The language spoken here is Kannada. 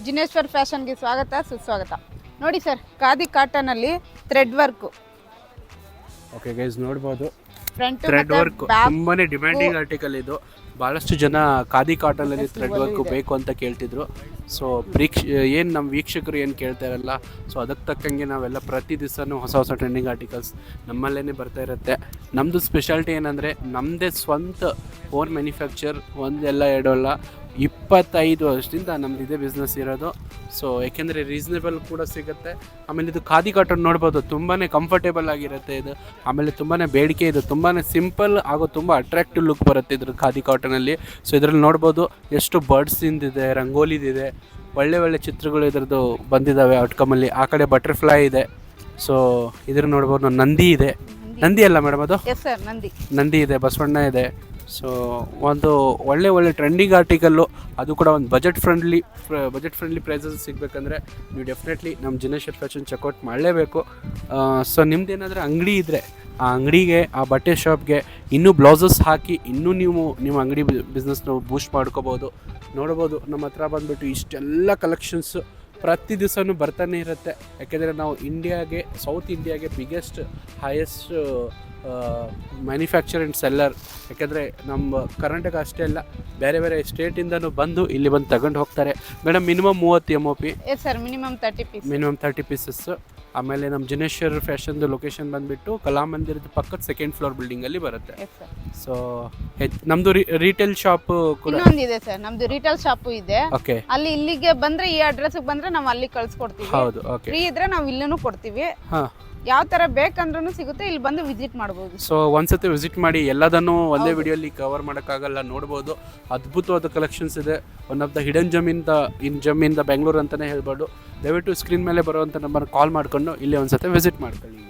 ಜಿನೇಶ್ವರ್ ಫ್ಯಾಷನ್ಗೆ ಸ್ವಾಗತ ಸುಸ್ವಾಗತ. ನೋಡಿ ಸರ್, ಖಾದಿ ಕಾಟನಲ್ಲಿ ಥ್ರೆಡ್ ವರ್ಕ್. ಓಕೆ ಗೈಸ್, ನೋಡ್ಬೋದು ಫ್ರಂಟ್ ಥ್ರೆಡ್ ವರ್ಕ್ ತುಂಬಾನೇ ಡಿಮ್ಯಾಂಡಿಂಗ್ ಆರ್ಟಿಕಲ್ ಇದು. ಬಹಳಷ್ಟು ಜನ ಖಾದಿ ಕಾಟನ್ ಅಲ್ಲಿ ಥ್ರೆಡ್ ವರ್ಕ್ ಬೇಕು ಅಂತ ಕೇಳ್ತಿದ್ರು. ಸೊ ಏನು ನಮ್ಮ ವೀಕ್ಷಕರು ಏನು ಕೇಳ್ತಾ ಇರಲ್ಲ, ಸೊ ಅದಕ್ಕೆ ತಕ್ಕಂಗೆ ನಾವೆಲ್ಲ ಪ್ರತಿ ದಿವಸನೂ ಹೊಸ ಹೊಸ ಟ್ರೆಂಡಿಂಗ್ ಆರ್ಟಿಕಲ್ಸ್ ನಮ್ಮಲ್ಲೇ ಬರ್ತಾ ಇರುತ್ತೆ. ನಮ್ಮದು ಸ್ಪೆಷಾಲಿಟಿ ಏನಂದರೆ ನಮ್ಮದೇ ಸ್ವಂತ ಓನ್ ಮ್ಯಾನುಫ್ಯಾಕ್ಚರ್, ಒಂದೆಲ್ಲ ಎರಡಲ್ಲ 25 ವರ್ಷದಿಂದ ನಮ್ದು ಇದೇ ಬಿಸ್ನೆಸ್ ಇರೋದು. ಸೊ ಏಕೆಂದರೆ ರೀಸನೇಬಲ್ ಕೂಡ ಸಿಗುತ್ತೆ. ಆಮೇಲೆ ಇದು ಖಾದಿ ಕಾಟನ್ ನೋಡ್ಬೋದು, ತುಂಬಾ ಕಂಫರ್ಟೇಬಲ್ ಆಗಿರುತ್ತೆ ಇದು. ಆಮೇಲೆ ತುಂಬಾ ಬೇಡಿಕೆ ಇದು, ತುಂಬಾ ಸಿಂಪಲ್ ಹಾಗೂ ತುಂಬ ಅಟ್ರಾಕ್ಟಿವ್ ಲುಕ್ ಬರುತ್ತೆ ಇದ್ರ ಖಾದಿ ಕಾಟನಲ್ಲಿ. ಸೊ ಇದರಲ್ಲಿ ನೋಡ್ಬೋದು ಎಷ್ಟು ಬರ್ಡ್ಸಿಂದಿದೆ, ರಂಗೋಲಿದಿದೆ, ಒಳ್ಳೆ ಚಿತ್ರಗಳು ಇದರದ್ದು ಬಂದಿದ್ದಾವೆ ಔಟ್ಕಮಲ್ಲಿ. ಆ ಕಡೆ ಬಟರ್ಫ್ಲೈ ಇದೆ. ಸೊ ಇದ್ರ ನೋಡ್ಬೋದು ನಂದಿ ಇದೆ. ನಂದಿ ಅಲ್ಲ ಮೇಡಮ್ ಅದು? ಎಸ್ ಸರ್, ನಂದಿ ಇದೆ, ಬಸವಣ್ಣ ಇದೆ. ಸೊ ಒಂದು ಒಳ್ಳೆ ಟ್ರೆಂಡಿಂಗ್ ಆರ್ಟಿಕಲ್ಲು, ಅದು ಕೂಡ ಒಂದು ಬಜೆಟ್ ಫ್ರೆಂಡ್ಲಿ ಪ್ರೈಸಸ್ ಸಿಗಬೇಕಂದ್ರೆ ನೀವು ಡೆಫಿನೆಟ್ಲಿ ನಮ್ಮ ಜಿನೇಶ್ವರ್ ಫ್ಯಾಷನ್ ಚೆಕ್ಔಟ್ ಮಾಡಲೇಬೇಕು. ಸೊ ನಿಮ್ದೇನಾದರೂ ಅಂಗಡಿ ಇದ್ದರೆ ಆ ಅಂಗಡಿಗೆ, ಆ ಬಟ್ಟೆ ಶಾಪ್ಗೆ ಇನ್ನೂ ಬ್ಲೌಸಸ್ ಹಾಕಿ ಇನ್ನೂ ನೀವು ನಿಮ್ಮ ಅಂಗಡಿ ಬಿಸ್ನೆಸ್ನ ಬೂಸ್ಟ್ ಮಾಡ್ಕೋಬೋದು. ನೋಡ್ಬೋದು ನಮ್ಮ ಹತ್ರ ಬಂದುಬಿಟ್ಟು ಇಷ್ಟೆಲ್ಲ ಕಲೆಕ್ಷನ್ಸು ಪ್ರತಿ ದಿವಸನೂ ಬರ್ತಾನೆ ಇರುತ್ತೆ. ಯಾಕೆಂದರೆ ನಾವು ಸೌತ್ ಇಂಡಿಯಾಗೆ biggest highest manufacture and seller. ಯಾಕೆಂದರೆ ನಮ್ಮ ಕರ್ನಾಟಕ ಅಷ್ಟೇ ಅಲ್ಲ, ಬೇರೆ ಸ್ಟೇಟಿಂದನೂ ಬಂದು ಇಲ್ಲಿ ಬಂದು ತಗೊಂಡು ಹೋಗ್ತಾರೆ. Madam minimum 30 MOP. Yes sir, minimum 30 pieces. ಆಮೇಲೆ ನಮ್ಮ ಜಿನೇಶ್ವರ್ ಫ್ಯಾಷನ್ದು ಲೊಕೇಶನ್ ಬಂದುಬಿಟ್ಟು ಕಲಾಮಂದಿರದ ಪಕ್ಕದ 2nd ಫ್ಲೋರ್ ಬಿಲ್ಡಿಂಗಲ್ಲಿ ಬರುತ್ತೆ. ಸೊ ನಮ್ಮದು ರಿಟೇಲ್ ಶಾಪ್ ಕೂಡ ಇದೆ ಸರ್. ನಮ್ಮದು ರಿಟೇಲ್ ಶಾಪು ಇದೆ. ಓಕೆ, ಅಲ್ಲಿ ಇಲ್ಲಿಗೆ ಬಂದರೆ, ಈ ಅಡ್ರೆಸ್ಗೆ ಬಂದರೆ ನಾವು ಅಲ್ಲಿ ಕಳಿಸ್ಕೊಡ್ತೀವಿ. ಹೌದು. ಓಕೆ, ಫ್ರೀ ಇದ್ರೆ ನಾವು ಇಲ್ಲೂ ಕೊಡ್ತೀವಿ. ಹಾಂ, ಯಾವ ಥರ ಬೇಕಂದ್ರೂ ಸಿಗುತ್ತೆ. ಇಲ್ಲಿ ಬಂದು ವಿಸಿಟ್ ಮಾಡ್ಬೋದು. ಸೊ ಒಂದ್ಸತಿ ವಿಸಿಟ್ ಮಾಡಿ. ಎಲ್ಲದನ್ನು ಒಂದೇ ವಿಡಿಯೋಲಿ ಕವರ್ ಮಾಡೋಕ್ಕಾಗಲ್ಲ, ನೋಡ್ಬೋದು. ಅದ್ಭುತವಾದ ಕಲೆಕ್ಷನ್ಸ್ ಇದೆ. One of the hidden gym in the Bengaluru ಅಂತಲೇ ಹೇಳ್ಬೋದು. ದಯವಿಟ್ಟು ಸ್ಕ್ರೀನ್ ಮೇಲೆ ಬರುವಂಥ ನಂಬರ್ ಕಾಲ್ ಮಾಡಿಕೊಂಡು ಇಲ್ಲಿ ಒಂದ್ಸತಿ ವಿಸಿಟ್ ಮಾಡ್ಕೊಳ್ಳಿ.